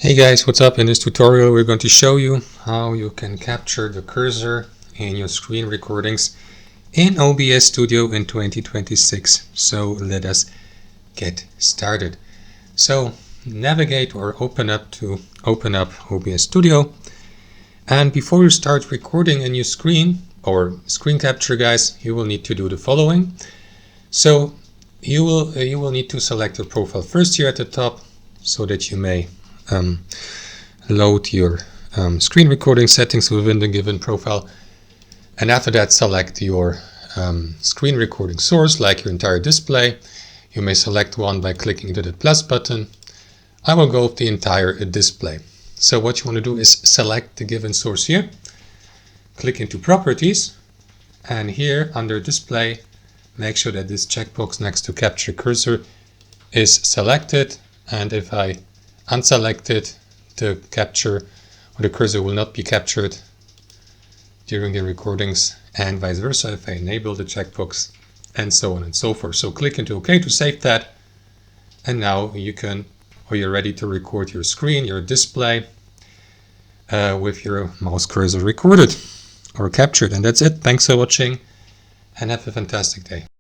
Hey guys, what's up? In this tutorial we're going to show you how you can capture the cursor in your screen recordings in OBS Studio in 2026. So let us get started. So navigate or open up OBS Studio, and before you start recording a new screen or screen capture, guys, you will need to do the following. So you will need to select your profile first here at the top so that you may load your screen recording settings within the given profile, and after that select your screen recording source, like your entire display. You may select one by clicking into the plus button. I will go with the entire display. So what you want to do is select the given source here, click into properties, and here under display make sure that this checkbox next to capture cursor is selected, and if I unselect it, the capture or the cursor will not be captured during the recordings, and vice versa if I enable the checkbox, and so on and so forth. So click into OK to save that, and now you're ready to record your screen, your display, with your mouse cursor recorded or captured. And that's it. Thanks for watching and have a fantastic day.